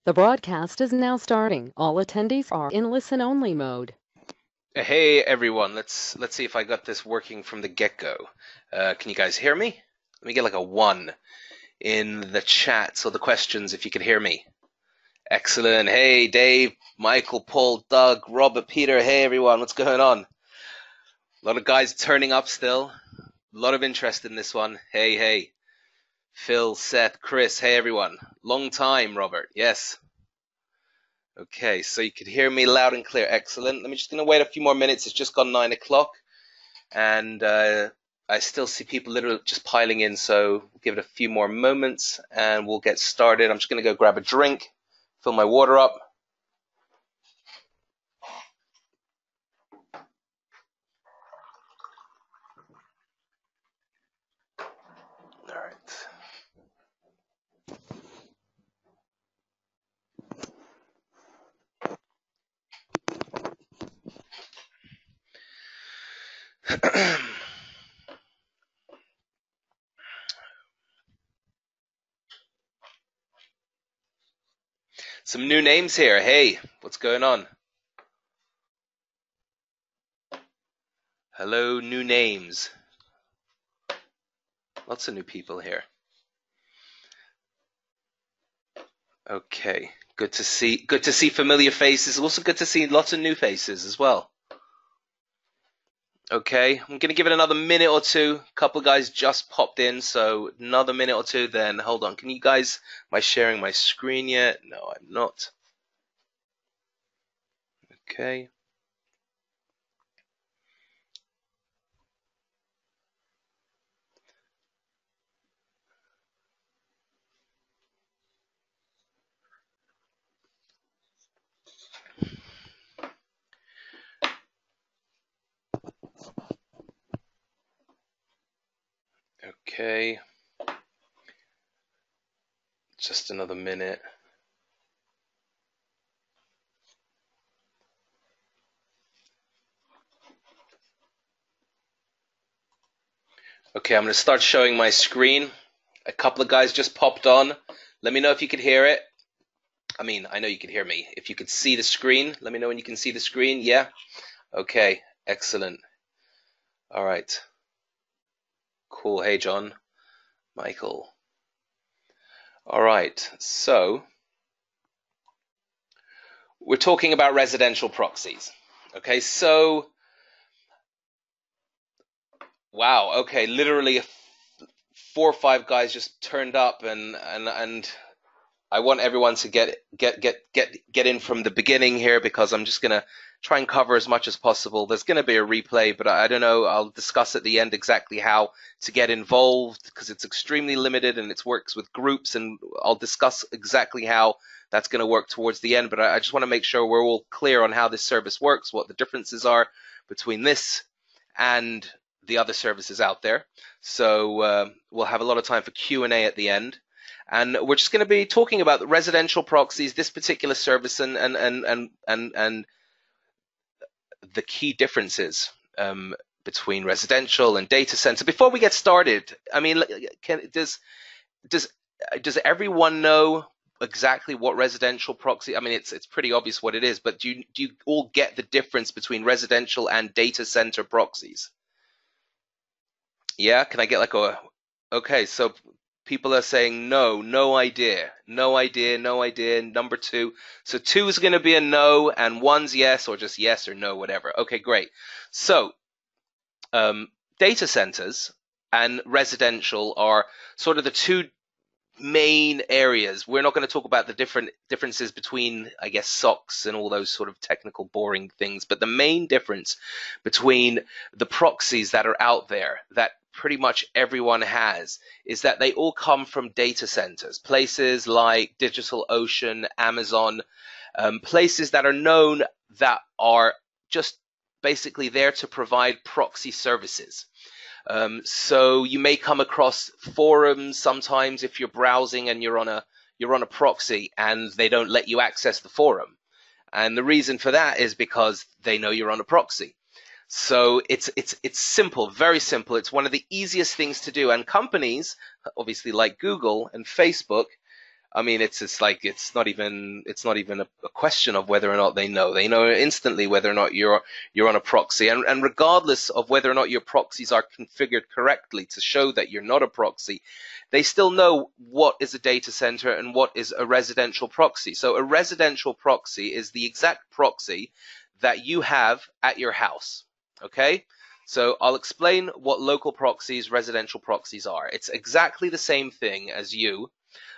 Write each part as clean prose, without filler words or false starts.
The broadcast is now starting. All attendees are in listen-only mode. Hey everyone, let's see if I got this working from the get-go. Can you guys hear me? Let me get like a 1 in the chat, so the questions if you can hear me. Excellent. Hey Dave, Michael, Paul, Doug, Robert, Peter. Hey everyone, what's going on? A lot of guys turning up still. A lot of interest in this one. Hey. Phil, Seth, Chris. Hey everyone. Long time, Robert. Yes. Okay, so you can hear me loud and clear. Excellent. I'm just going to wait a few more minutes. It's just gone 9 o'clock. And I still see people literally just piling in, so give it a few more moments and we'll get started. I'm just going to go grab a drink, fill my water up. All right. Some new names here. Hey, what's going on? Hello, new names. Lots of new people here. Okay, good to see familiar faces. Also good to see lots of new faces as well. Okay, I'm going to give it another minute or two. A couple of guys just popped in, so another minute or two, then hold on. Can you guys, am I sharing my screen yet? No, I'm not. Okay. Okay. Just another minute. Okay, I'm going to start showing my screen. A couple of guys just popped on. Let me know if you could hear it. I mean, I know you can hear me. If you could see the screen, let me know when you can see the screen. Yeah? Okay, excellent. All right. Cool. Hey, John. Michael. All right, so we're talking about residential proxies. Okay, so wow. Okay, literally 4 or 5 guys just turned up, and I want everyone to get in from the beginning here, because I'm just gonna try and cover as much as possible. There's gonna be a replay, but I don't know. I'll discuss at the end exactly how to get involved, because it's extremely limited and it works with groups, and I'll discuss exactly how that's going to work towards the end. But I just want to make sure we're all clear on how this service works, what the differences are between this and the other services out there. So we'll have a lot of time for Q&A at the end. And we're just going to be talking about the residential proxies, this particular service, and the key differences between residential and data center. Before we get started, I mean, does everyone know exactly what residential proxy? I mean, it's pretty obvious what it is, but do you all get the difference between residential and data center proxies? Yeah, can I get like a? Okay, so people are saying no idea, no idea, no idea. Number 2, so 2 is going to be a no, and 1's yes, or just yes or no, whatever. Okay, great. So data centers and residential are sort of the two main areas. We're not going to talk about the differences between, I guess, SOCs and all those sort of technical boring things, but the main difference between the proxies that are out there that pretty much everyone has is that they all come from data centers, places like DigitalOcean, Amazon, places that are known that are just basically there to provide proxy services. So you may come across forums sometimes if you're browsing and you're on a proxy and they don't let you access the forum. And the reason for that is because they know you're on a proxy. So it's simple, very simple. It's one of the easiest things to do. And companies, obviously like Google and Facebook, I mean, it's like it's not even a question of whether or not they know. They know instantly whether or not you're on a proxy, and regardless of whether or not your proxies are configured correctly to show that you're not a proxy, they still know what is a data center and what is a residential proxy. So a residential proxy is the exact proxy that you have at your house. Okay? So I'll explain what local proxies, residential proxies are. It's exactly the same thing as you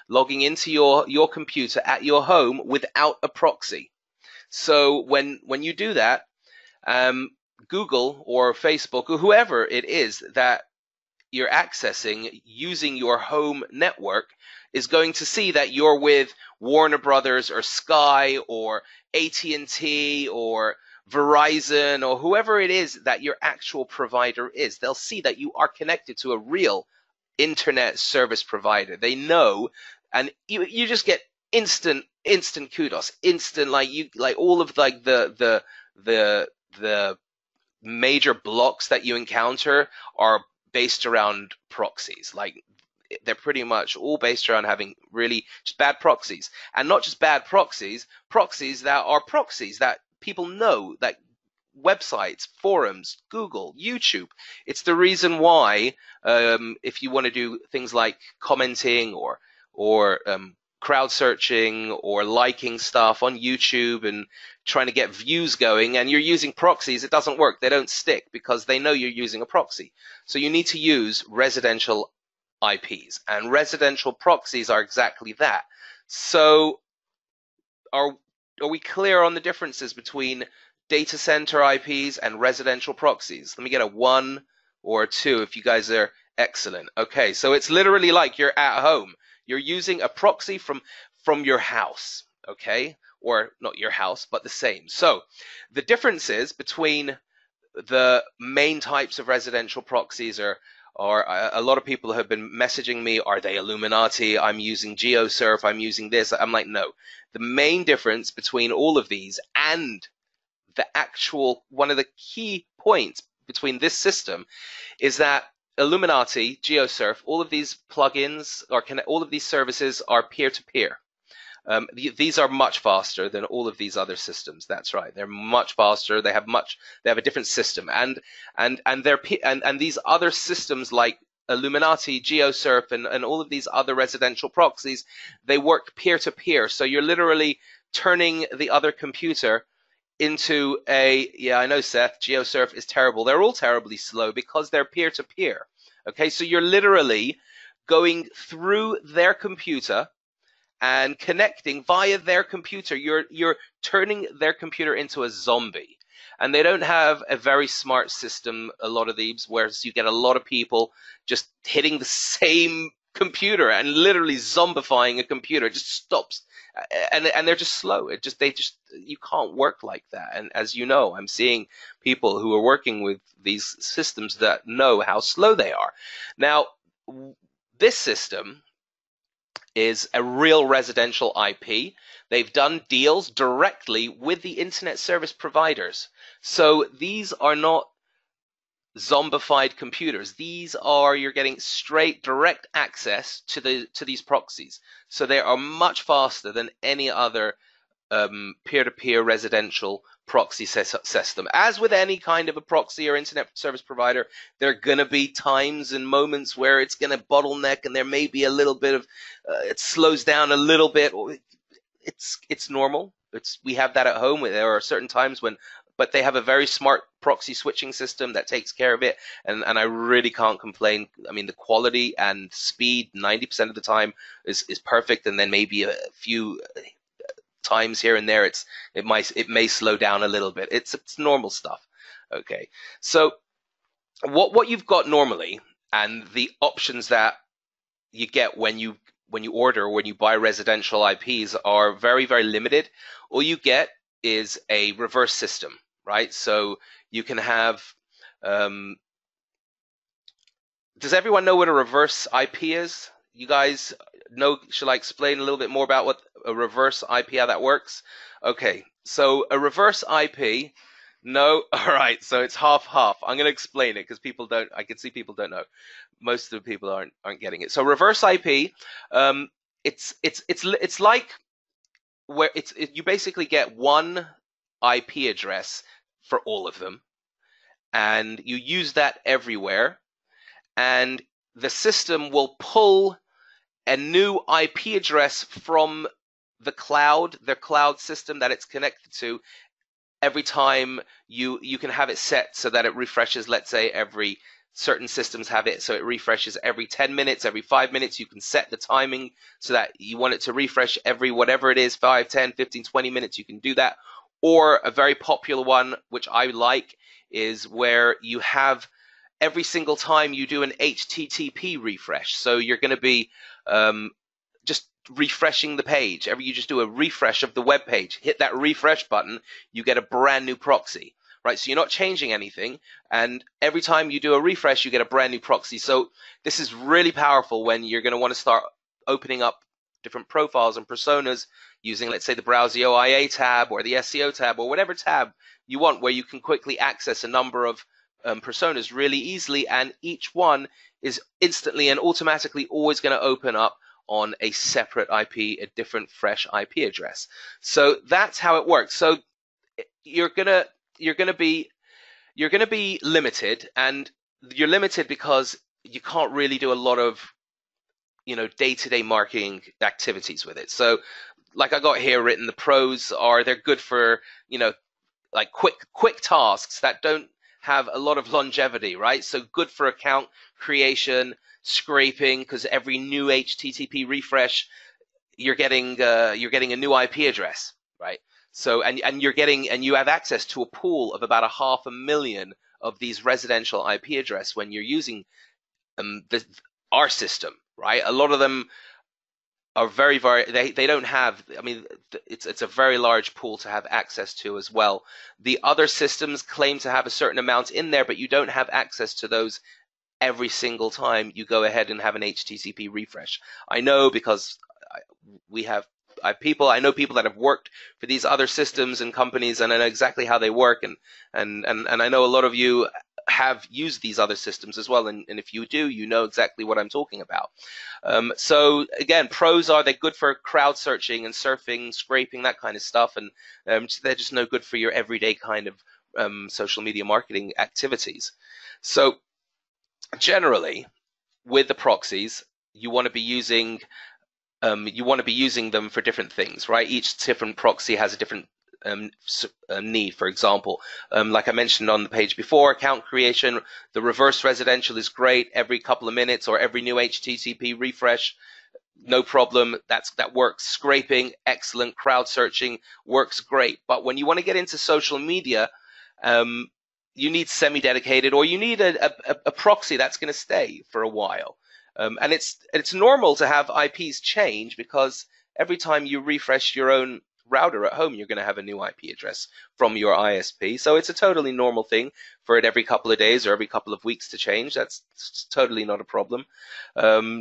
logging into your computer at your home without a proxy. So when you do that, Google or Facebook or whoever it is that you're accessing using your home network is going to see that you're with Warner Brothers or Sky or AT&T or Verizon or whoever it is that your actual provider is. They'll see that you are connected to a real internet service provider. They know, and you just get instant kudos, instant, like all of like the major blocks that you encounter are based around proxies. Like they're pretty much all based around having really just bad proxies, and not just bad proxies, proxies that are proxies that people know, that websites, forums, Google, YouTube. It's the reason why if you want to do things like commenting or crowd searching or liking stuff on YouTube and trying to get views going, and you're using proxies, it doesn't work. They don't stick because they know you're using a proxy. So you need to use residential IPs, and residential proxies are exactly that. So are we clear on the differences between data center IPs and residential proxies? Let me get a 1 or a 2 if you guys are excellent. Okay, so it's literally like you're at home. You're using a proxy from your house, okay? Or not your house, but the same. So the differences between the main types of residential proxies are a lot of people have been messaging me, are they Illuminati? I'm using GeoSurf, I'm using this. I'm like, no. The main difference between all of these and the actual, one of the key points between this system is that Illuminati, GeoSurf, all of these plugins, all of these services are peer-to-peer. These are much faster than all of these other systems. That's right. They're much faster. They have a different system, and these other systems like Illuminati, GeoSurf, and all of these other residential proxies, they work peer to peer. So you're literally turning the other computer into yeah, I know, Seth, GeoSurf is terrible. They're all terribly slow because they're peer to peer. Okay, so you're literally going through their computer and connecting via their computer. You're turning their computer into a zombie. And they don't have a very smart system, a lot of these, whereas you get a lot of people just hitting the same computer and literally zombifying a computer. It just stops. And they're just slow. You can't work like that. And as you know, I'm seeing people who are working with these systems that know how slow they are. Now, this system is a real residential IP. They've done deals directly with the internet service providers. So these are not zombified computers. These are, you're getting straight direct access to these proxies. So they are much faster than any other peer-to-peer residential proxy system. As with any kind of a proxy or internet service provider, there are going to be times and moments where it's going to bottleneck, and there may be a little bit of it slows down a little bit. It's normal. We have that at home. There are certain times when, but they have a very smart proxy switching system that takes care of it, and I really can't complain. I mean, the quality and speed 90% of the time is perfect, and then maybe a few times here and there it may slow down a little bit. It's normal stuff. Okay, so what you've got normally, and the options that you get when you order, when you buy residential IPs, are very, very limited. All you get is a reverse system, right? So you can have does everyone know what a reverse IP is? You guys know? Should I explain a little bit more about what a reverse IP, how that works? Okay, so a reverse IP, no, all right, so it's half. I'm going to explain it because I can see people don't know. Most of the people aren't getting it. So reverse IP it's like where you basically get one IP address for all of them, and you use that everywhere, and the system will pull a new IP address from the cloud system that it's connected to every time you can have it set so that it refreshes. Let's say every certain systems have it so it refreshes every 10 minutes, every 5 minutes. You can set the timing so that you want it to refresh every whatever it is, 5, 10, 15, 20 minutes. You can do that. Or a very popular one, which I like, is where you have every single time you do an HTTP refresh. So you're going to be just refreshing the page. You just do a refresh of the web page, hit that refresh button, you get a brand new proxy, right? So you're not changing anything, and every time you do a refresh, you get a brand new proxy. So this is really powerful when you're going to want to start opening up different profiles and personas using, let's say, the Browser OIA tab or the SEO tab or whatever tab you want, where you can quickly access a number of personas really easily, and each one is instantly and automatically always going to open up on a separate IP, a different fresh IP address. So that's how it works. So you're gonna be limited, and you're limited because you can't really do a lot of day-to-day marketing activities with it. So like I got here written, the pros are they're good for like quick tasks that don't have a lot of longevity, right? So good for account creation, scraping, because every new HTTP refresh, you're getting a new IP address, right? So and you have access to a pool of about 500,000 of these residential IP address when you're using our system, right? A lot of them are very they don't have, I mean, it's a very large pool to have access to as well. The other systems claim to have a certain amount in there, but you don't have access to those every single time you go ahead and have an HTTP refresh. I know because I know people that have worked for these other systems and companies, and I know exactly how they work, and I know a lot of you have used these other systems as well, and if you do, you know exactly what I'm talking about. So again, pros are they're good for crowd searching and surfing, scraping, that kind of stuff, and they're just no good for your everyday kind of social media marketing activities. So generally, with the proxies, you want to be using them for different things, right? Each different proxy has a different need. For example, like I mentioned on the page before, account creation, the reverse residential is great every couple of minutes or every new HTTP refresh, no problem. That works. Scraping, excellent. Crowd searching works great. But when you want to get into social media, you need semi-dedicated, or you need a proxy that's going to stay for a while. And it's normal to have IPs change, because every time you refresh your own router at home, you're going to have a new IP address from your ISP. So it's a totally normal thing for it every couple of days or every couple of weeks to change. That's totally not a problem.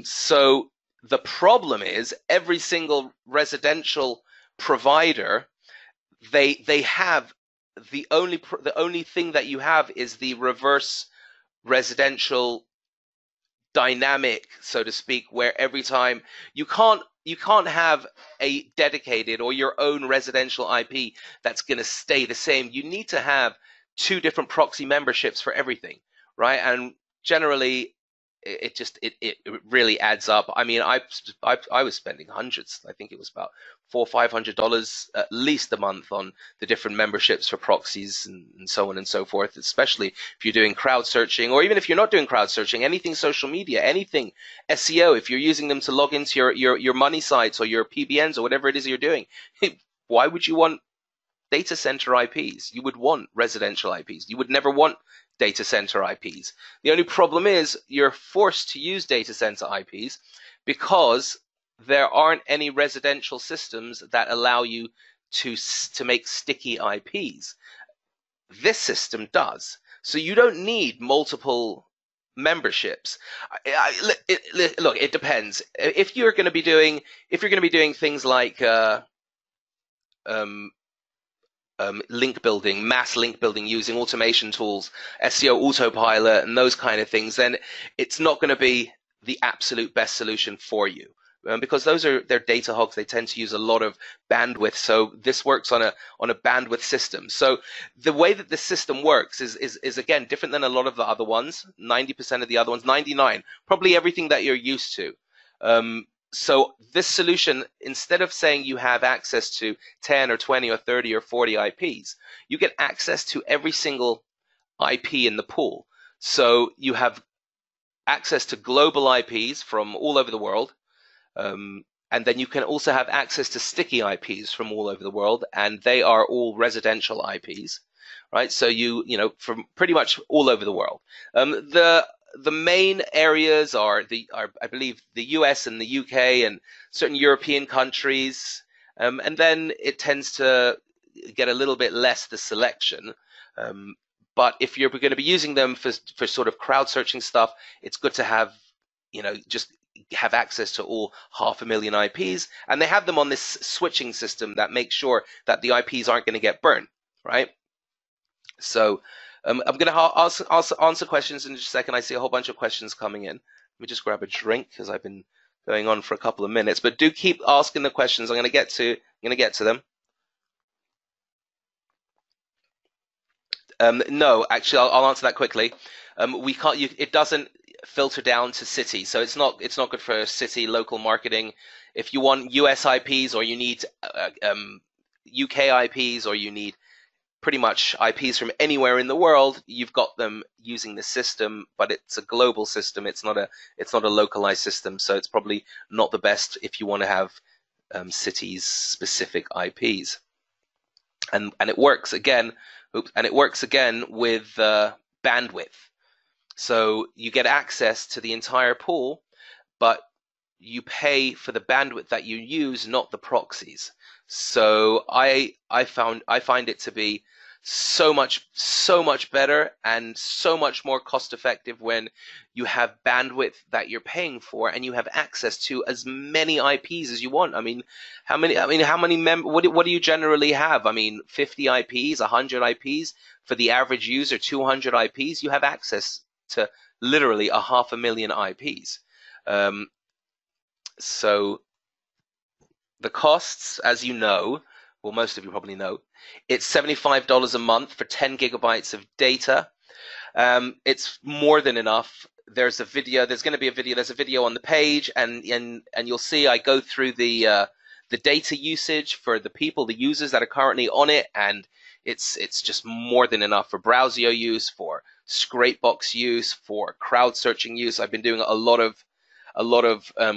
So the problem is every single residential provider, they have the only thing that you have is the reverse residential dynamic, so to speak, where every time you can't have a dedicated or your own residential IP that's going to stay the same. You need to have two different proxy memberships for everything, right? And generally it really adds up. I mean, I was spending hundreds. I think it was about $400-500 at least a month on the different memberships for proxies and so on and so forth. Especially if you're doing crowd searching, or even if you're not doing crowd searching, anything social media, anything SEO. If you're using them to log into your money sites or your PBNs or whatever it is you're doing, why would you want data center IPs? You would want residential IPs. You would never want data center IPs. The only problem is you're forced to use data center IPs because there aren't any residential systems that allow you to make sticky IPs. This system does. So you don't need multiple memberships. Look, it depends. If you're going to be doing things like link building, mass link building using automation tools, SEO autopilot, and those kind of things, then it's not going to be the absolute best solution for you, because they're data hogs. They tend to use a lot of bandwidth. So this works on a bandwidth system. So the way that this system works is again different than a lot of the other ones. 90% of the other ones, 99, probably everything that you're used to. So this solution, instead of saying you have access to 10 or 20 or 30 or 40 IPs, you get access to every single IP in the pool. So you have access to global IPs from all over the world. And then you can also have access to sticky IPs from all over the world, and they are all residential IPs, right? So you know, from pretty much all over the world. The main areas are I believe the US and the UK and certain European countries, and then it tends to get a little bit less the selection. But if you're going to be using them for sort of crowd searching stuff, it's good to have, you know, just have access to all 500,000 IPs, and they have them on this switching system that makes sure that the IPs aren't going to get burned, right? So I'm going to answer questions in just a second. I see a whole bunch of questions coming in. Let me just grab a drink because I've been going on for a couple of minutes, but do keep asking the questions. I'm going to get to them. No, actually, I'll answer that quickly. We can't. It doesn't filter down to city, so it's not good for city local marketing. If you want US IPs or you need UK IPs or you need pretty much IPs from anywhere in the world, you've got them using the system, but it's a global system. It's not a localized system, so it's probably not the best if you want to have cities specific IPs. And it works again. And it works again with bandwidth. So you get access to the entire pool, but you pay for the bandwidth that you use, not the proxies. So I find it to be so much better and so much more cost effective when you have bandwidth that you're paying for and you have access to as many IPs as you want. I mean, what do you generally have? I mean, 50 IPs, 100 IPs for the average user, 200 IPs. You have access to literally 500,000 IPs. So the costs, as you know, well, most of you probably know, it's $75 a month for 10 gigabytes of data. It's more than enough. There's a video. There's going to be a video. There's a video on the page, and you'll see I go through the data usage for the people, the users that are currently on it, and it's just more than enough for browser use, for Scrapebox use, for crowd searching use. I've been doing a lot of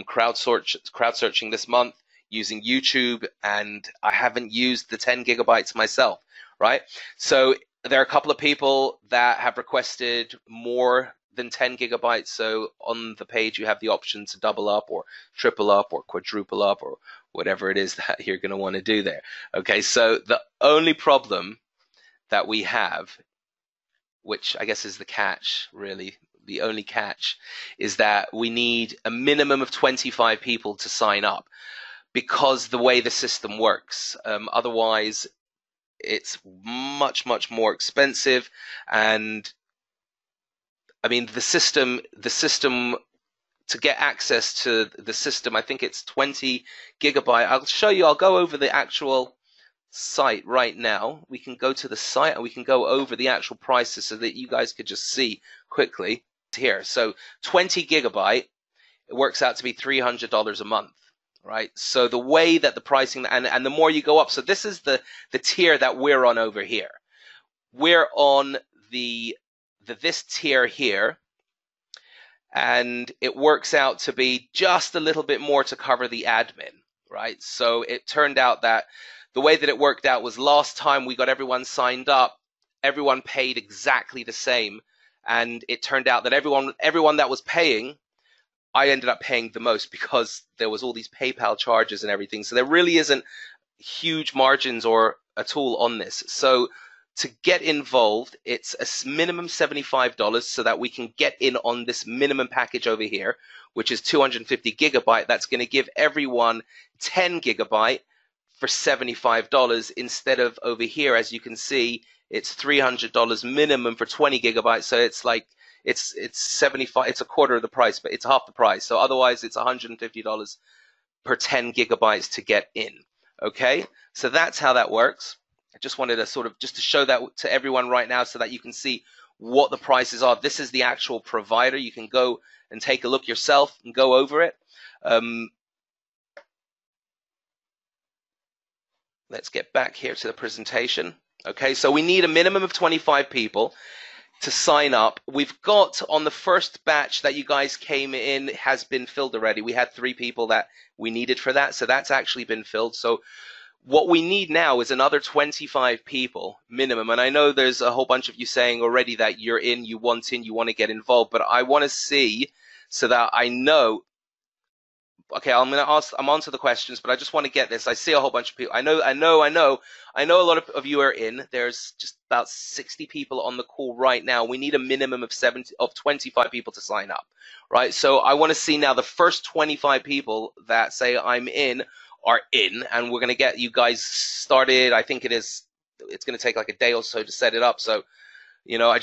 crowd searching this month using YouTube, and I haven't used the 10 gigabytes myself, right? So there are a couple of people that have requested more than 10 gigabytes. So on the page, you have the option to double up or triple up or quadruple up or whatever it is that you're going to want to do there. Okay, so the only problem that we have, which I guess is the catch, really, the only catch, is that we need a minimum of 25 people to sign up, because the way the system works. Otherwise, it's much more expensive. And I mean, the system to get access to the system, I think it's 20 gigabyte. I'll show you. I'll go over the actual site right now. We can go to the site and we can go over the actual prices so that you guys could just see quickly here. So 20 gigabyte, it works out to be $300 a month. Right, so the way that the pricing and the more you go up, so this is the tier that we're on over here. We're on this tier here, and it works out to be just a little bit more to cover the admin, right? So it turned out that the way that it worked out was last time we got everyone signed up, everyone paid exactly the same, and it turned out that everyone that was paying, I ended up paying the most because there was all these PayPal charges and everything. So there really isn't huge margins or at all on this. So to get involved, it's a minimum $75 so that we can get in on this minimum package over here, which is 250 gigabyte. That's going to give everyone 10 gigabyte for $75 instead of over here, as you can see, it's $300 minimum for 20 gigabytes. So it's like, it's 75, it's a quarter of the price, but it's half the price. So otherwise it's $150 per 10 gigabytes to get in. Okay, so that's how that works. I just wanted to sort of just to show that to everyone right now so that you can see what the prices are. This is the actual provider. You can go and take a look yourself and go over it. Let's get back here to the presentation. Okay, so we need a minimum of 25 people to sign up. We've got on the first batch that you guys came in has been filled already. We had 3 people that we needed for that, so that's actually been filled. So what we need now is another 25 people minimum. And I know there's a whole bunch of you saying already that you're in, you want to get involved, but I want to see so that I know. Okay, I'm on to the questions, but I just want to get this. I see a whole bunch of people. I know a lot of you are in. There's just about 60 people on the call right now. We need a minimum of 25 people to sign up, right? So I want to see now the first 25 people that say I'm in are in, and we're going to get you guys started. I think it's going to take like a day or so to set it up. So, you know, I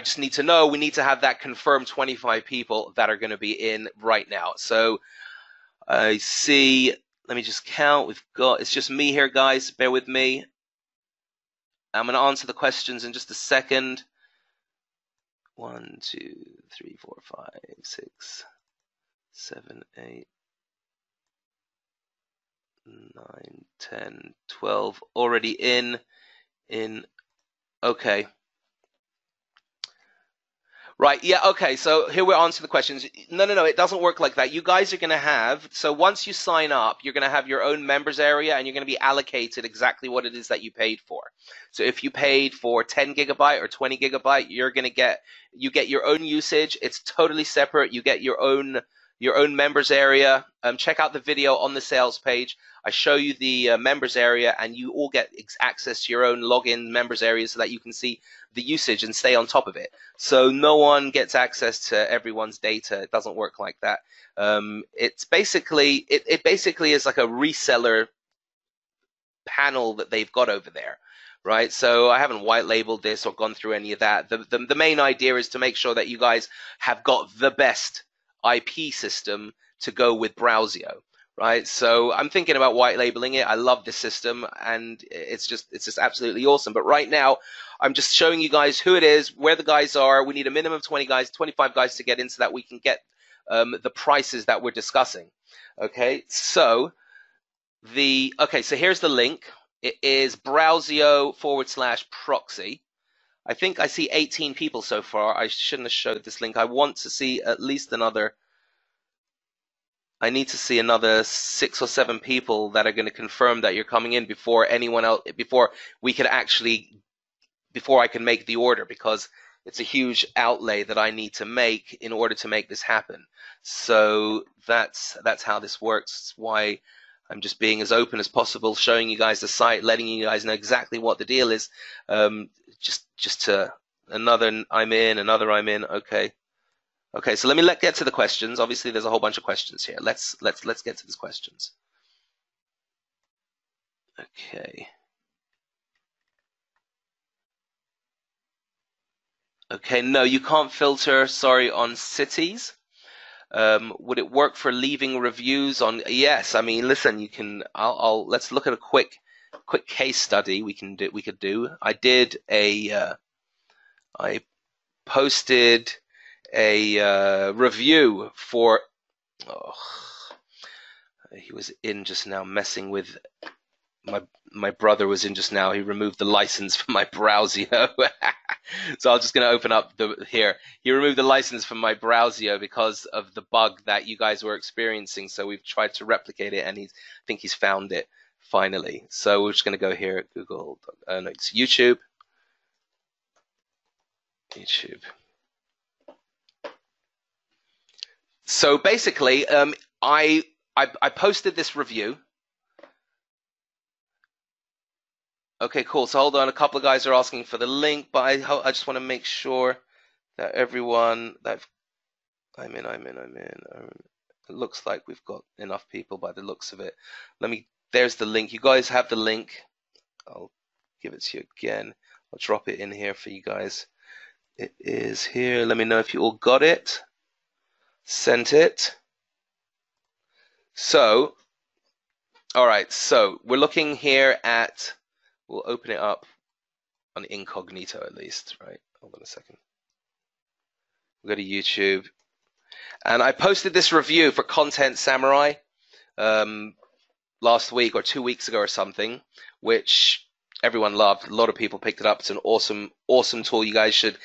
just need to know, we need to have that confirmed 25 people that are going to be in right now. So I see, let me just count. It's just me here, guys. Bear with me. I'm going to answer the questions in just a second. 1, 2, 3, 4, 5, 6, 7, 8, 9, 10, 12. Already in. Okay. Right, yeah, okay, so here we're on to the questions. No, it doesn't work like that. You guys are going to have, so once you sign up, you're going to have your own members area, and you're going to be allocated exactly what it is that you paid for. So if you paid for 10 gigabyte or 20 gigabyte, you get your own usage. It's totally separate. You get your own members area. Check out the video on the sales page. I show you the members area, and you all get access to your own login members area so that you can see the usage and stay on top of it. So no one gets access to everyone's data. It doesn't work like that. It's basically it basically is like a reseller panel that they've got over there, right? So I haven't white labeled this or gone through any of that. The main idea is to make sure that you guys have got the best IP system to go with Browsio, right? So I'm thinking about white labeling it. I love this system, and it's just absolutely awesome. But right now, I'm just showing you guys who it is, where the guys are. We need a minimum of 20 guys, 25 guys to get in so that we can get the prices that we're discussing. Okay, so so here's the link. It is Browsio/proxy. I think I see 18 people so far. I shouldn't have showed this link. I want to see at least another. I need to see another 6 or 7 people that are going to confirm that you're coming in before anyone else, before I can make the order, because it's a huge outlay that I need to make in order to make this happen. So that's how this works. It's why I'm just being as open as possible, showing you guys the site, letting you guys know exactly what the deal is. Just to another I'm in, another I'm in. Okay, so let me get to the questions. Obviously, there's a whole bunch of questions here. Let's get to these questions. Okay. Okay, no, you can't filter, sorry, on cities. Would it work for leaving reviews on? Yes, I mean, listen, you can. Let's look at a quick case study we could do. I posted a review for. Oh, he was in just now messing with. My brother was in just now. He removed the license from my Browsio. So I'm just going to open up here. He removed the license from my Browsio because of the bug that you guys were experiencing. So we've tried to replicate it, and I think he's found it finally. So we're just going to go here, Google, no, it's YouTube. So basically, I posted this review. Okay, cool. So hold on. A couple of guys are asking for the link, but I just want to make sure that everyone that I'm in. It looks like we've got enough people by the looks of it. There's the link. You guys have the link. I'll give it to you again. I'll drop it in here for you guys. It is here. Let me know if you all got it. Sent it. So, all right, so we're looking here at, we'll open it up on incognito at least, right? Hold on a second. We'll go to YouTube. And I posted this review for Content Samurai last week or 2 weeks ago or something, which everyone loved. A lot of people picked it up. It's an awesome tool. You guys should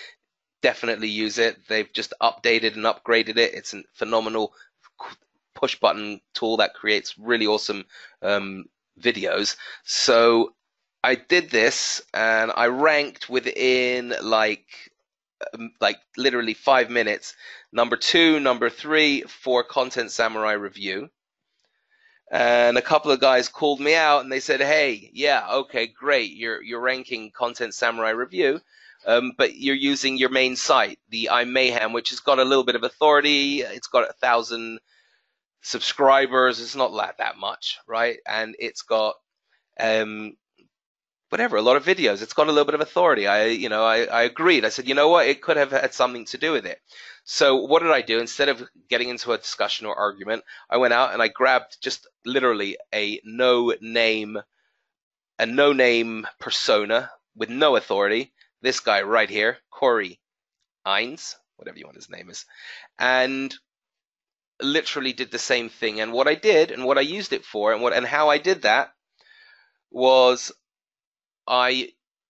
definitely use it. They've just updated and upgraded it. It's a phenomenal push button tool that creates really awesome videos. So I did this and I ranked within like literally 5 minutes. Number 2, number 3 for Content Samurai review. And a couple of guys called me out and they said, hey, yeah, okay, great. You're ranking Content Samurai review, but you're using your main site, the I'm Mayhem, which has got a little bit of authority. It's got 1,000 subscribers. It's not that much, right? And it's got whatever, a lot of videos. It's got a little bit of authority. I agreed. I said, you know what? It could have had something to do with it. So what did I do? Instead of getting into a discussion or argument, I went out and I grabbed just literally a no-name persona with no authority. This guy right here, Corey Hines, whatever you want his name is, and literally did the same thing. And what I did and what I used it for and how I did that was I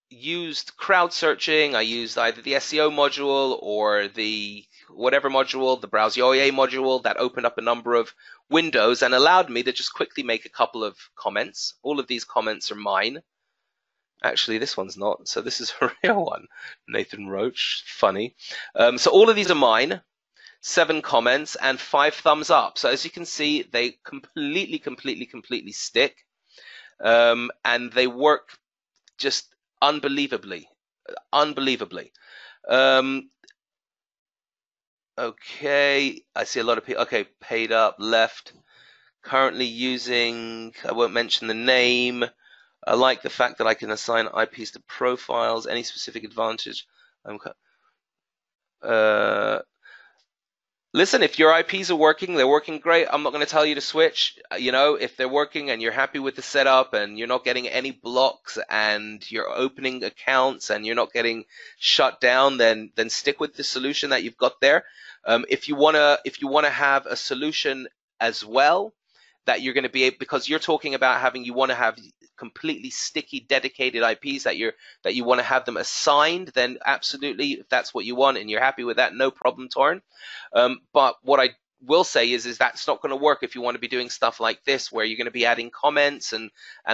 used crowd searching. I used either the SEO module or the whatever module, the Browse Your OEA module, that opened up a number of windows and allowed me to just quickly make a couple of comments. All of these comments are mine. Actually, this one's not, so this is a real one. Nathan Roach, funny. So all of these are mine. 7 comments and 5 thumbs up. So as you can see, they completely stick. And they work just unbelievably. Okay, I see a lot of people. Okay, paid up, left. Currently using, I won't mention the name. I like the fact that I can assign IPs to profiles. Any specific advantage? Listen, if your IPs are working, they're working great. I'm not going to tell you to switch. If they're working and you're happy with the setup and you're not getting any blocks and you're opening accounts and you're not getting shut down, then stick with the solution that you've got there. If you wanna have a solution as well that you're going to be able, because you're talking about you want to have completely sticky, dedicated IPs that you want to have them assigned, then absolutely, if that's what you want and you're happy with that, no problem, Torn. But what I will say is that's not going to work if you want to be doing stuff like this, where you're going to be adding comments and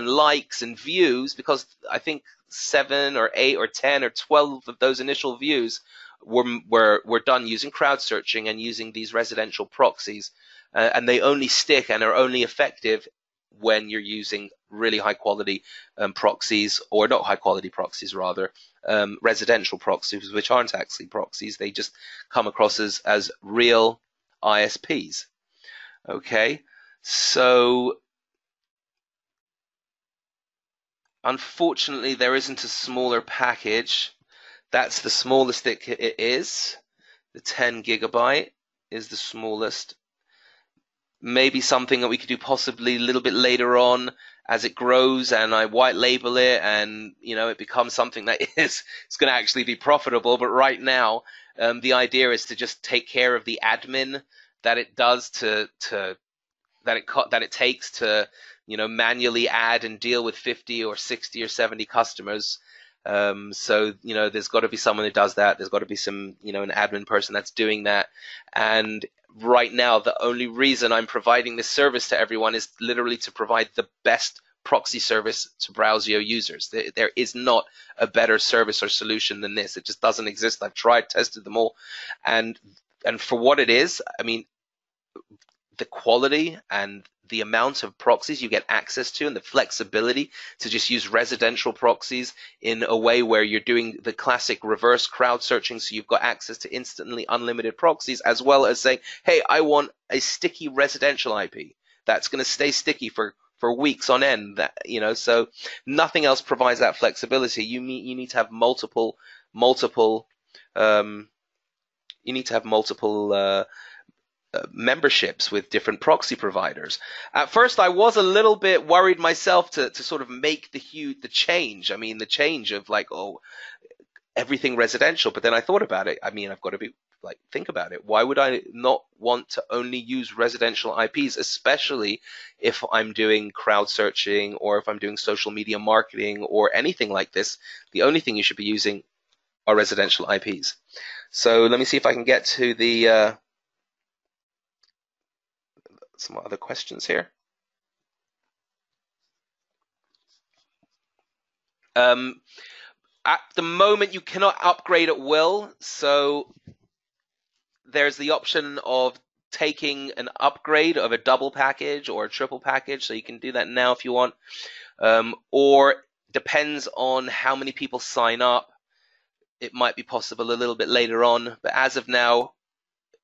likes and views, because I think 7 or 8 or 10 or 12 of those initial views were done using crowd searching and using these residential proxies. And they only stick and are only effective when you're using really high quality proxies, or not high quality proxies, rather residential proxies, which aren't actually proxies. They just come across as real ISPs. Okay, so unfortunately there isn't a smaller package. That's the smallest it is. The 10 gigabyte is the smallest. Maybe something that we could do possibly a little bit later on as it grows and I white label it and it becomes something that it's going to actually be profitable. But right now, the idea is to just take care of the admin that it does that it takes to manually add and deal with 50 or 60 or 70 customers. So there's got to be someone who does that. There's got to be some an admin person that's doing that. And right now, the only reason I'm providing this service to everyone is literally to provide the best proxy service to Browsio users. There is not a better service or solution than this. It just doesn't exist. I've tried, tested them all, and for what it is, I mean, the quality and the amount of proxies you get access to and the flexibility to just use residential proxies in a way where you're doing the classic reverse crowd searching, so you've got access to instantly unlimited proxies, as well as saying, hey, I want a sticky residential IP that's going to stay sticky for weeks on end. So nothing else provides that flexibility. You need to have multiple memberships with different proxy providers. At first, I was a little bit worried myself to sort of make the change. I mean, the change of like, oh, everything residential. But then I thought about it. I mean, I've got to be like, think about it. Why would I not want to only use residential IPs, especially if I'm doing crowd searching or if I'm doing social media marketing or anything like this? The only thing you should be using are residential IPs. So let me see if I can get to the some other questions here. At the moment, you cannot upgrade at will. So there's the option of taking an upgrade of a double package or a triple package. So you can do that now if you want. Or depends on how many people sign up. It might be possible a little bit later on. But as of now,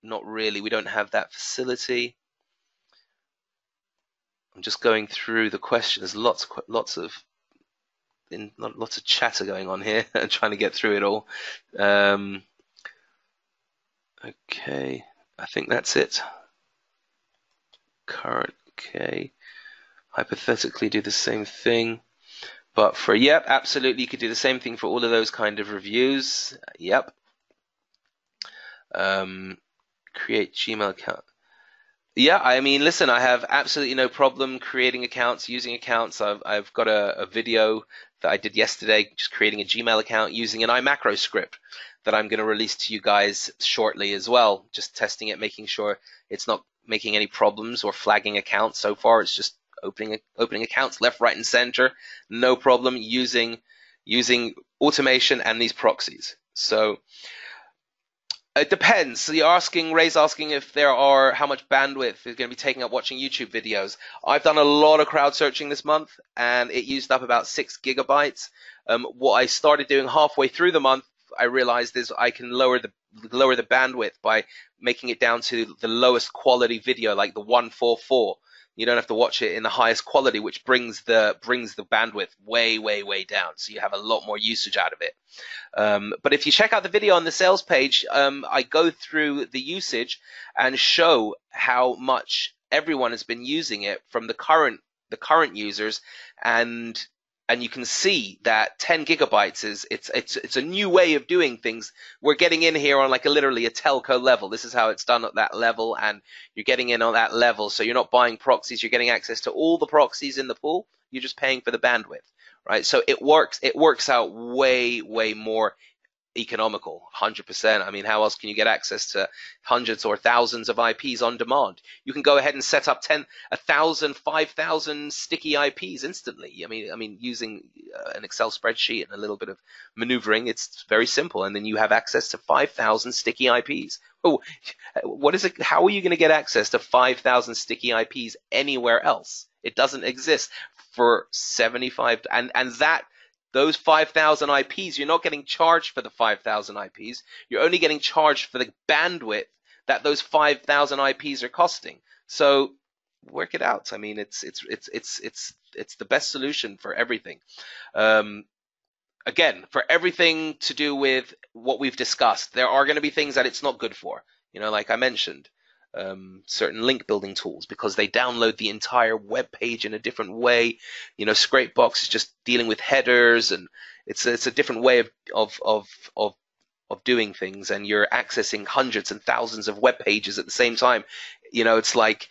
not really. We don't have that facility. I'm just going through the questions. Lots of chatter going on here. I'm trying to get through it all. Okay, I think that's it. Current, okay. Hypothetically do the same thing. But for, yep, absolutely, you could do the same thing for all of those kind of reviews. Yep. Create Gmail account. Yeah, I mean, listen, I have absolutely no problem creating accounts, using accounts. I've got a video that I did yesterday, just creating a Gmail account using an iMacro script that I'm going to release to you guys shortly as well. Just testing it, making sure it's not making any problems or flagging accounts. So far, it's just opening accounts left, right, and center, no problem, using automation and these proxies. So it depends. So Ray's asking if how much bandwidth is going to be taking up watching YouTube videos. I've done a lot of crowd searching this month, and it used up about 6 gigabytes. What I started doing halfway through the month, I realized is I can lower the bandwidth by making it down to the lowest quality video, like the 144. You don't have to watch it in the highest quality, which brings the bandwidth way down. So you have a lot more usage out of it. But if you check out the video on the sales page, I go through the usage and show how much everyone has been using it from the current users, and you can see that 10 gigabytes it's a new way of doing things. We're getting in here on like literally a telco level. This is how it's done at that level, and you're getting in on that level. So you're not buying proxies, you're getting access to all the proxies in the pool. You're just paying for the bandwidth, right? So it works out way more economical, 100%. I mean, how else can you get access to hundreds or thousands of IPs on demand? You can go ahead and set up 1,000, 5,000 sticky IPs instantly. I mean, using an Excel spreadsheet and a little bit of maneuvering, it's very simple. And then you have access to 5,000 sticky IPs. Oh, what is it? How are you going to get access to 5,000 sticky IPs anywhere else? It doesn't exist for 75, and that. Those 5,000 IPs, you're not getting charged for the 5,000 IPs. You're only getting charged for the bandwidth that those 5,000 IPs are costing. So work it out. I mean, it's the best solution for everything. Again, for everything to do with what we've discussed, there are going to be things that it's not good for. You know, like I mentioned. Certain link building tools, because they download the entire web page in a different way. You know, Scrapebox is just dealing with headers, and it's a different way of doing things, and you're accessing hundreds and thousands of web pages at the same time. It's like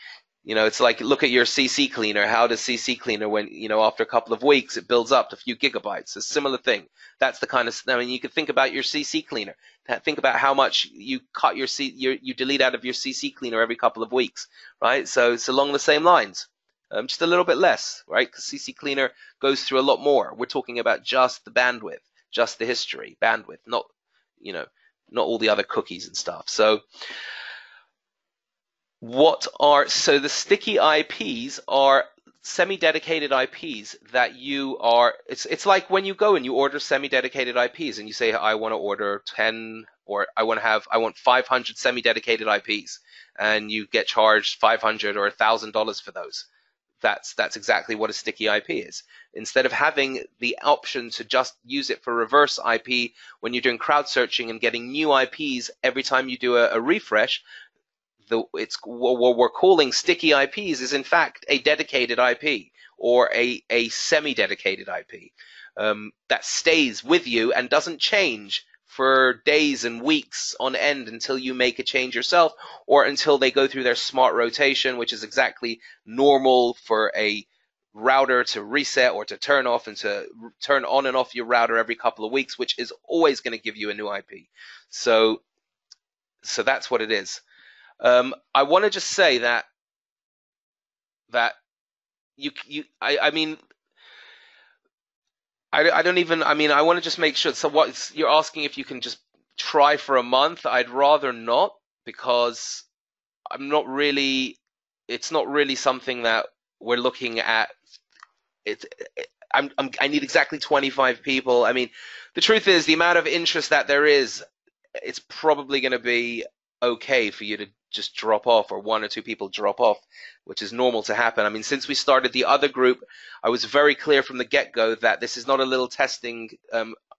look at your CC cleaner. How does CC cleaner, when after a couple of weeks it builds up to a few gigabytes? A similar thing. That's the kind of, I mean, you could think about your CC cleaner. Think about how much you cut you delete out of your CC cleaner every couple of weeks, right? So it's along the same lines, just a little bit less, right? Because CC cleaner goes through a lot more. We're talking about just the bandwidth, just the history bandwidth, not all the other cookies and stuff. So the sticky IPs are semi-dedicated IPs that it's like when you go and you order semi-dedicated IPs and you say, I want to order 10, or I want 500 semi-dedicated IPs, and you get charged $500 or $1,000 for those. That's exactly what a sticky IP is. Instead of having the option to just use it for reverse IP when you're doing crowd searching and getting new IPs every time you do a refresh, what we're calling sticky IPs is in fact a dedicated IP or a semi-dedicated IP that stays with you and doesn't change for days and weeks on end until you make a change yourself or until they go through their smart rotation, which is exactly normal for a router to reset or to turn off and to turn on and off your router every couple of weeks, which is always going to give you a new IP. So that's what it is. I want to just say that I mean, I don't even, I mean, I want to just make sure. So what you're asking if you can just try for a month? I'd rather not, because I'm not really, it's not really something that we're looking at. I need exactly 25 people. I mean, the truth is the amount of interest that there is, it's probably going to be okay for you to just drop off, or one or two people drop off, which is normal to happen. I mean, since we started the other group, I was very clear from the get-go that this is not a little testing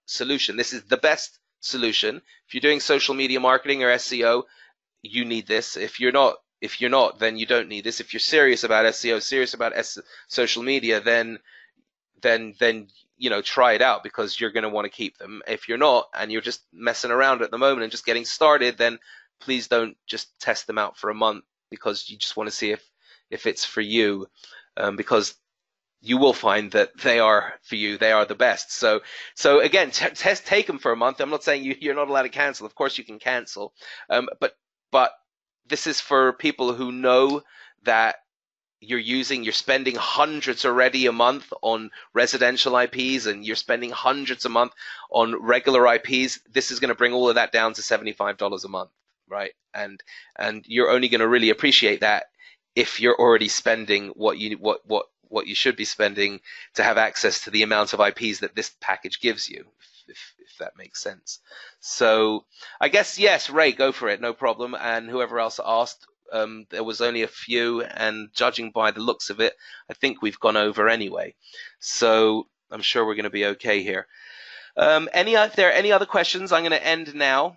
solution. This is the best solution. If you're doing social media marketing or SEO, you need this. If you're not, then you don't need this. If you're serious about SEO, serious about social media, then try it out, because you're going to want to keep them. If you're not, and you're just messing around at the moment and just getting started, then please don't just test them out for a month because you just want to see if it's for you, because you will find that they are for you. They are the best. So again, take them for a month. I'm not saying you're not allowed to cancel. Of course you can cancel, but this is for people who know that you're spending hundreds already a month on residential IPs, and you're spending hundreds a month on regular IPs. This is going to bring all of that down to $75 a month, right? And you're only going to really appreciate that if you're already spending what you should be spending to have access to the amount of IPs that this package gives you, if that makes sense. So I guess, yes, Ray, go for it, no problem. And whoever else asked, there was only a few, and judging by the looks of it, I think we've gone over anyway. So I'm sure we're going to be okay here. Any other questions? I'm going to end now.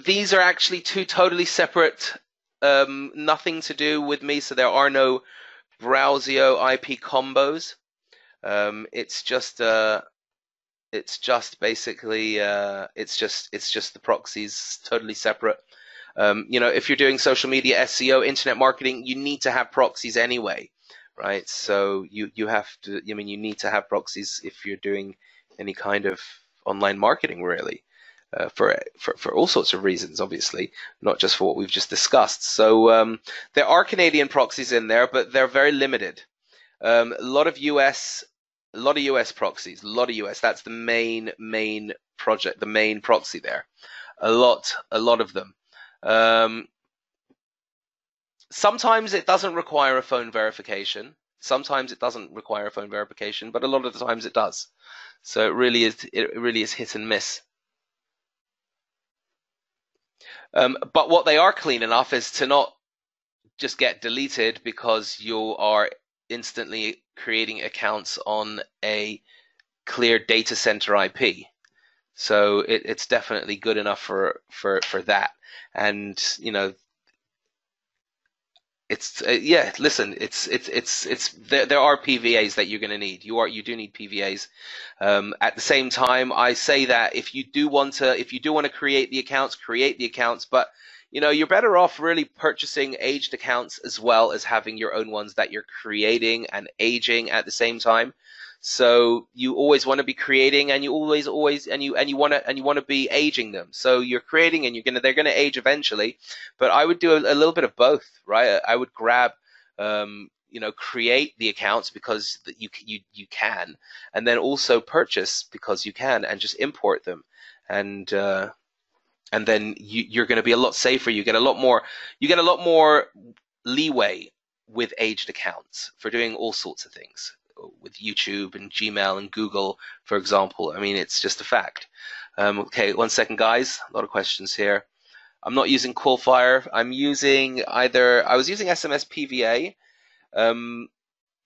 These are actually two totally separate, nothing to do with me, so there are no Browsio IP combos. It's just basically it's just the proxies, totally separate. If you're doing social media SEO, internet marketing, you need to have proxies anyway, right? So you have to, you need to have proxies if you're doing any kind of online marketing, really, for all sorts of reasons, obviously, not just for what we've just discussed. So there are Canadian proxies in there, but they're very limited. A lot of US proxies, that's the main project, the main proxy there. A lot of them. Sometimes it doesn't require a phone verification. Sometimes it doesn't require a phone verification, but a lot of the times it does. So it really is hit and miss. But what they are clean enough is to not just get deleted because you are instantly creating accounts on a clear data center IP. So it's definitely good enough for that. And it's listen, it's there are PVAs that you're going to need. You do need PVAs. At the same time, I say that if you do want to create the accounts, but you're better off really purchasing aged accounts as well as having your own ones that you're creating and aging at the same time. So you always want to be creating, and you always and you want to be aging them. So you're creating, and they're gonna age eventually. But I would do a little bit of both, right? I would grab, create the accounts because you can, and then also purchase because you can, and just import them, and then you're going to be a lot safer. You get a lot more leeway with aged accounts for doing all sorts of things with YouTube and Gmail and Google, for example. I mean, it's just a fact. Okay, 1 second, guys. A lot of questions here. I'm not using Qualfire. I was using SMS PVA.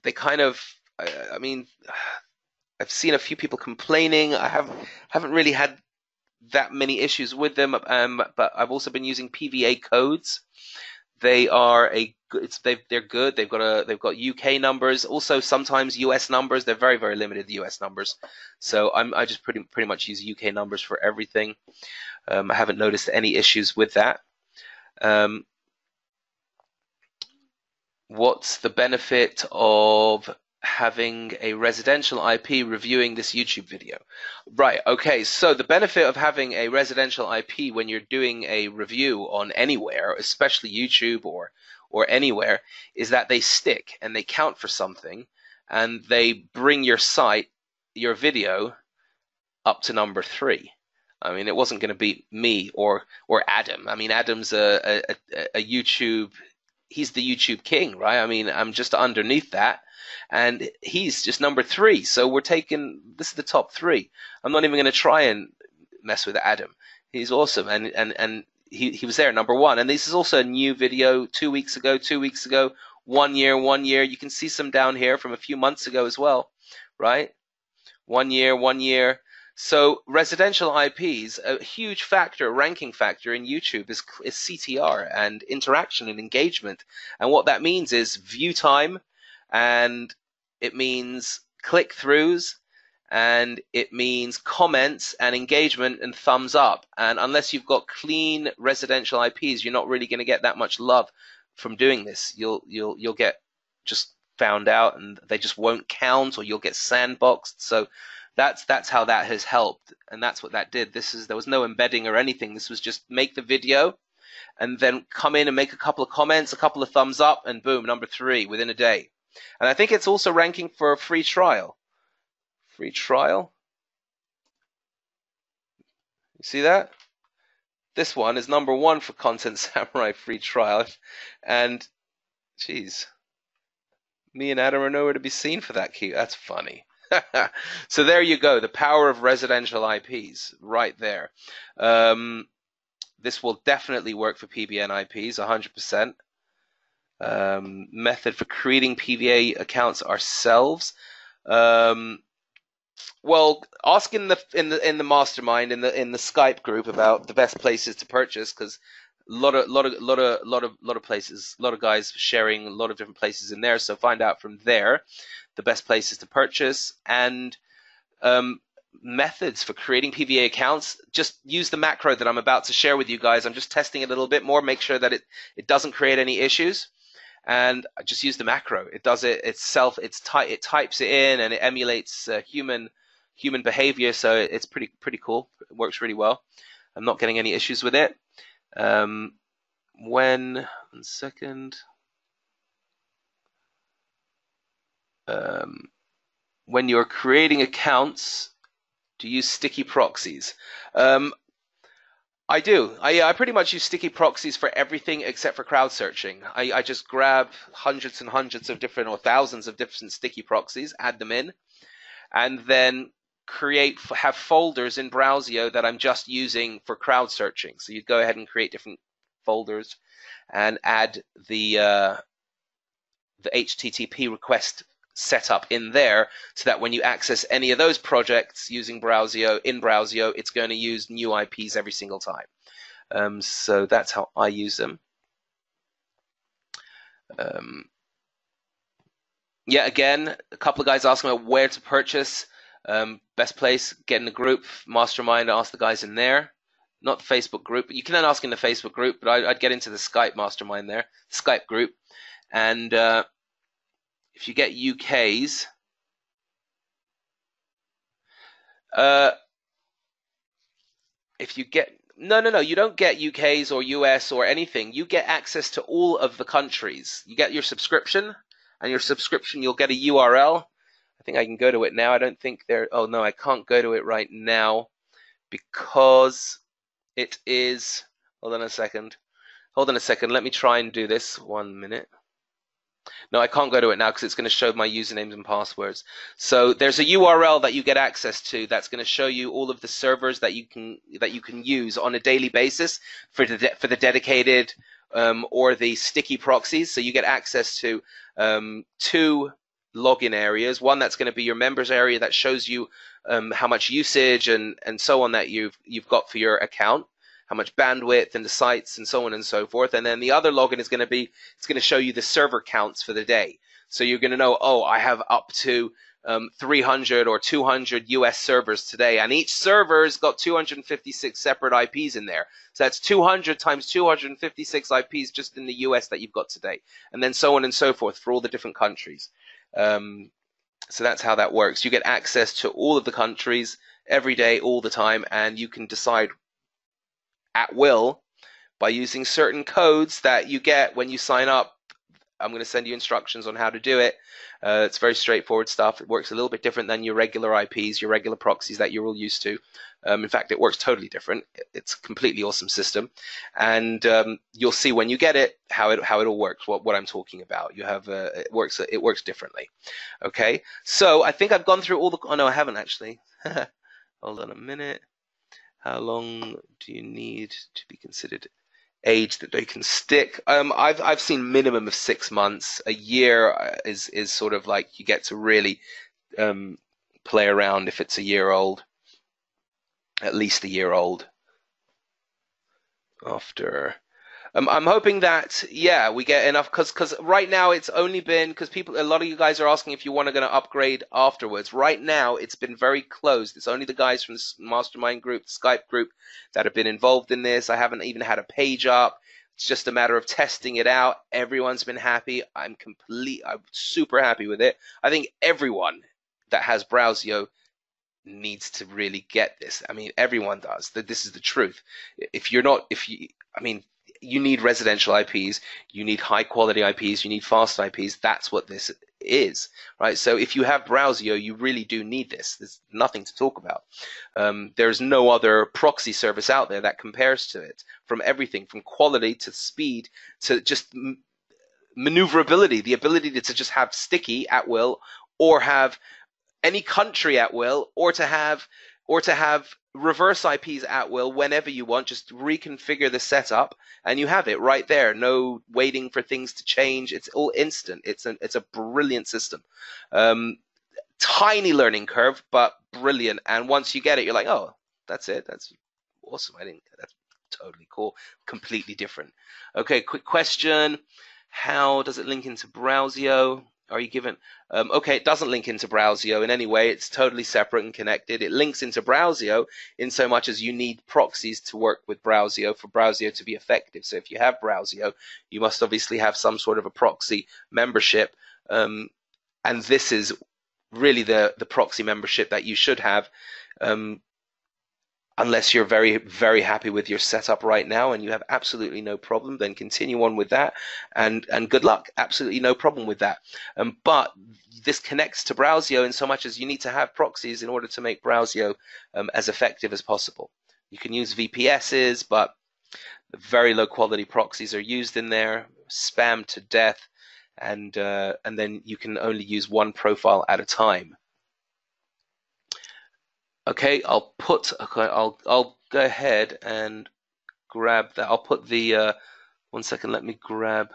They kind of, I've seen a few people complaining. I haven't really had that many issues with them, but I've also been using PVA codes. They are they're good. They've got UK numbers, also sometimes US numbers. They're very, very limited, the US numbers. So I just pretty much use UK numbers for everything. I haven't noticed any issues with that. What's the benefit of having a residential IP reviewing this YouTube video? Right, okay, so the benefit of having a residential IP when you're doing a review on anywhere, especially YouTube or anywhere, is that they stick and they count for something, and they bring your site, your video, up to number 3. I mean, it wasn't going to be me or Adam. I mean, Adam's a YouTube, he's the YouTube king, right? I mean, I'm just underneath that, and he's just number 3. So we're taking, this is the top 3. I'm not even going to try and mess with Adam. He's awesome, and he was there, number 1. And this is also a new video, 2 weeks ago, 1 year. You can see some down here from a few months ago as well, right? 1 year. So residential IPs, a huge factor, ranking factor in YouTube is CTR and interaction and engagement. And what that means is view time, and it means click-throughs, and it means comments and engagement and thumbs up. And unless you've got clean residential IPs, you're not really going to get that much love from doing this. You'll get just found out, and they just won't count, or you'll get sandboxed. So that's how that has helped, and that's what that did. There was no embedding or anything. This was just make the video and then come in and make a couple of comments, a couple of thumbs up, and boom, number 3 within a day. And I think it's also ranking for a free trial. Free trial. You see that? This one is number 1 for Content Samurai free trial. And geez, me and Adam are nowhere to be seen for that key. That's funny. So there you go, the power of residential IPs right there. This will definitely work for PBN IPs, 100%. Method for creating PVA accounts ourselves. Well, ask in the mastermind in the Skype group about the best places to purchase, because a lot of places, a lot of guys sharing a lot of different places in there. So find out from there the best places to purchase, and methods for creating PVA accounts. Just use the macro that I'm about to share with you guys. I'm just testing it a little bit more, make sure that it doesn't create any issues, and I just use the macro. It does it itself. It types it in, and it emulates human behavior. So it's pretty cool. It works really well. I'm not getting any issues with it. One second. When you're creating accounts, do you use sticky proxies? I do. I pretty much use sticky proxies for everything except for crowd searching. I just grab hundreds and hundreds of different, or thousands of different sticky proxies, add them in, and then have folders in Browsio that I'm just using for crowd searching. So you go ahead and create different folders and add the HTTP request setup in there, so that when you access any of those projects using Browsio, it's going to use new IPs every single time. So that's how I use them. Yeah, again, a couple of guys asking about where to purchase. Best place, get in the group, mastermind, ask the guys in there. Not the Facebook group, but you can then ask in the Facebook group, but I'd get into the Skype mastermind there, Skype group. And if you get UKs, if you get, no, you don't get UKs or US or anything. You get access to all of the countries. You get your subscription, and your subscription, you'll get a URL. I think I can go to it now. I don't think oh no, I can't go to it right now because it is, hold on a second. Let me try and do this. 1 minute. No, I can't go to it now because it's going to show my usernames and passwords. So there's a URL that you get access to that's going to show you all of the servers that you can use on a daily basis for the dedicated or the sticky proxies. So you get access to 2 login areas. One that's going to be your members area that shows you how much usage and so on that you've got for your account, how much bandwidth and the sites and so on and so forth. And then the other login is going to be, it's going to show you the server counts for the day. So you're going to know, oh, I have up to 300 or 200 US servers today, and each server's got 256 separate IPs in there. So that's 200 times 256 IPs just in the US that you've got today, and then so on and so forth for all the different countries. So that's how that works. You get access to all of the countries every day, all the time, and you can decide at will by using certain codes that you get when you sign up. I'm going to send you instructions on how to do it. It's very straightforward stuff. It works a little bit different than your regular IPs, your regular proxies that you're all used to. In fact, it works totally different. It's a completely awesome system, and you'll see when you get it how it all works. What I'm talking about. You have it works differently. Okay, so I think I've gone through all the. Oh no, I haven't actually. Hold on a minute. How long do you need to be considered age that they can stick? I've seen minimum of 6 months. A year is sort of like you get to really play around if it's a year old, at least a year old. After I'm hoping that we get enough, because right now it's only been, because a lot of you guys are asking if you want to going to upgrade afterwards. Right now it's been very closed. It's only the guys from the mastermind group, the Skype group, that have been involved in this. I haven't even had a page up. It's just a matter of testing it out. Everyone's been happy. I'm super happy with it. I think everyone that has Browsio needs to really get this. I mean, everyone does. This is the truth. You need residential IPs, you need high quality IPs, you need fast IPs. That's what this is, right? So if you have Browsio, you really do need this. There's nothing to talk about. There's no other proxy service out there that compares to it, from everything from quality to speed to just maneuverability, the ability to just have sticky at will, or have any country at will, or to have reverse IPs at will whenever you want. Just reconfigure the setup and you have it right there. No waiting for things to change. It's all instant. It's a brilliant system. Tiny learning curve, but brilliant. And once you get it, you're like, oh, that's it. That's awesome. That's totally cool. Completely different. Okay, quick question. How does it link into Browsio? Are you given? Okay, it doesn't link into Browsio in any way. It's totally separate and connected. It links into Browsio in so much as you need proxies to work with Browsio for Browsio to be effective. So if you have Browsio, you must obviously have some sort of a proxy membership. And this is really the proxy membership that you should have. Unless you're very, very happy with your setup right now and you have absolutely no problem, then continue on with that, and good luck. Absolutely no problem with that. But this connects to Browsio in so much as you need to have proxies in order to make Browsio as effective as possible. You can use VPSs, but very low quality proxies are used in there, spam to death, and then you can only use one profile at a time. Okay, I'll go ahead and grab that. I'll put the 1 second. Let me grab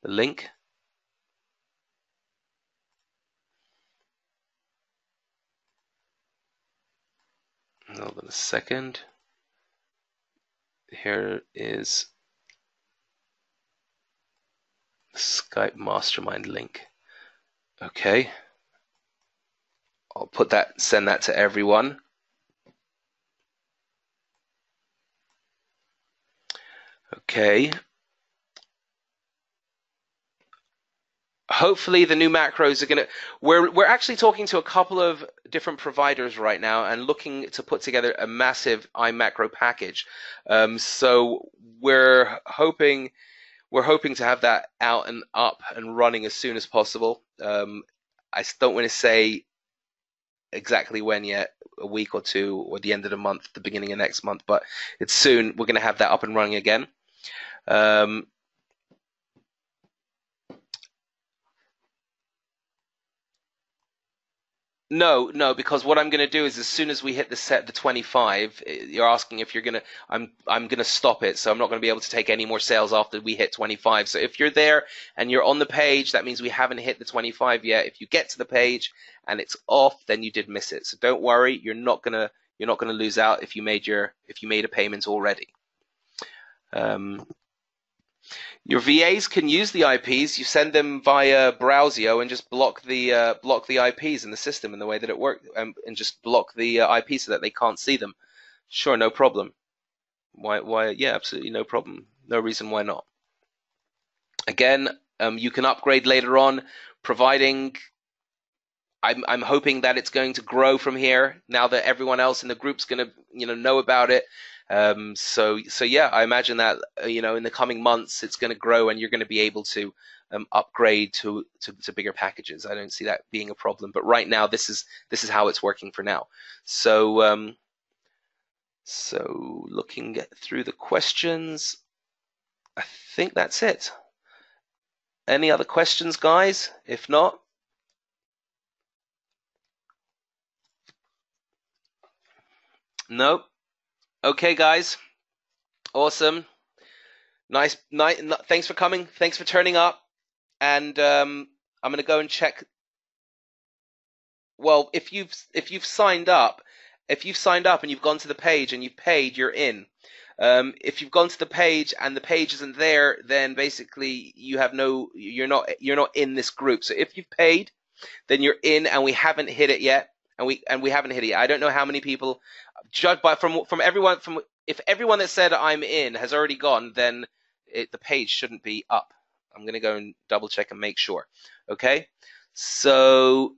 the link. Hold on a second. Here is the Skype Mastermind link. Okay. I'll send that to everyone. Okay. Hopefully the new macros are gonna. We're actually talking to a couple of different providers right now and looking to put together a massive iMacro package. So we're hoping to have that out and up and running as soon as possible. I don't want to say exactly when yet, a week or two, or the end of the month, the beginning of next month, but it's soon. We're going to have that up and running again. No, no, because what I'm going to do is as soon as we hit the 25, you're asking if you're going to, I'm going to stop it. So I'm not going to be able to take any more sales after we hit 25. So if you're there and you're on the page, that means we haven't hit the 25 yet. If you get to the page and it's off, then you did miss it. So don't worry, you're not going to lose out if you made a payment already. Your VAs can use the IPs. You send them via Browsio and just block the IPs in the system in the way that it works, and just block the IP so that they can't see them. Sure, no problem. Why? Yeah, absolutely no problem. No reason why not. Again, you can upgrade later on, providing. I'm hoping that it's going to grow from here now that everyone else in the group's going to know about it. So yeah, I imagine that in the coming months it's going to grow and you're going to be able to upgrade to bigger packages. I don't see that being a problem, but right now this is how it's working for now. So so looking through the questions, I think that's it. Any other questions, guys? If not, no. Okay, guys. Awesome. Nice. Thanks for coming. Thanks for turning up. And I'm going to go and check. Well, if you've signed up, and you've gone to the page and you've paid, you're in. If you've gone to the page and the page isn't there, then basically you're not in this group. So if you've paid, then you're in, and we haven't hit it yet. And we haven't hit it yet. I don't know how many people, judged by from everyone, if everyone that said I'm in has already gone, then the page shouldn't be up. I'm going to go and double check and make sure. Okay, so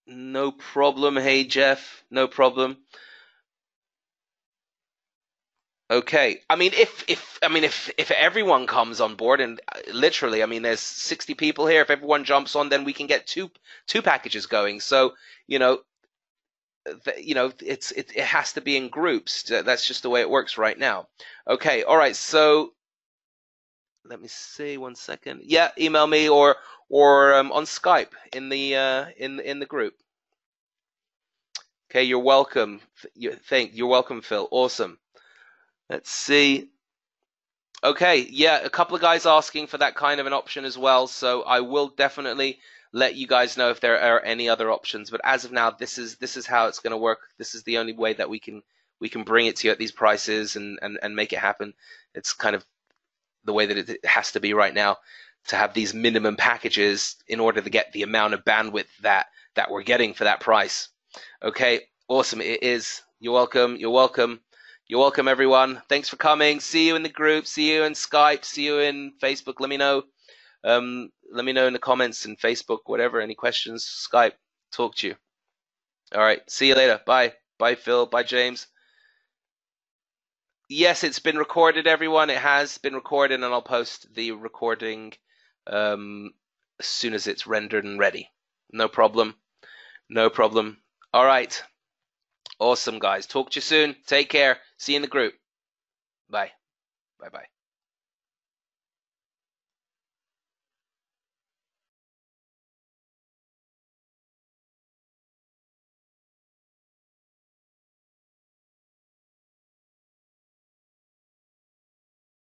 no problem. Hey Jeff, no problem. Okay, I mean if everyone comes on board, and literally, I mean there's 60 people here. If everyone jumps on, then we can get two packages going. So it has to be in groups. That's just the way it works right now. Okay, all right. So let me see 1 second. Yeah, email me or on Skype in the group. Okay, you're welcome. You're welcome, Phil. Awesome. Let's see. Okay, yeah, a couple of guys asking for that kind of an option as well. So I will definitely let you guys know if there are any other options. But as of now, this is how it's going to work. This is the only way that we can bring it to you at these prices and make it happen. It's kind of the way that it has to be right now, to have these minimum packages in order to get the amount of bandwidth that we're getting for that price. Okay, awesome. It is. You're welcome. You're welcome. You're welcome, everyone. Thanks for coming. See you in the group. See you in Skype. See you in Facebook. Let me know. Let me know in the comments in Facebook, whatever. Any questions? Skype. Talk to you. All right. See you later. Bye. Bye, Phil. Bye, James. Yes, it's been recorded, everyone. It has been recorded, and I'll post the recording as soon as it's rendered and ready. No problem. No problem. All right. Awesome, guys. Talk to you soon. Take care. See you in the group. Bye. Bye-bye.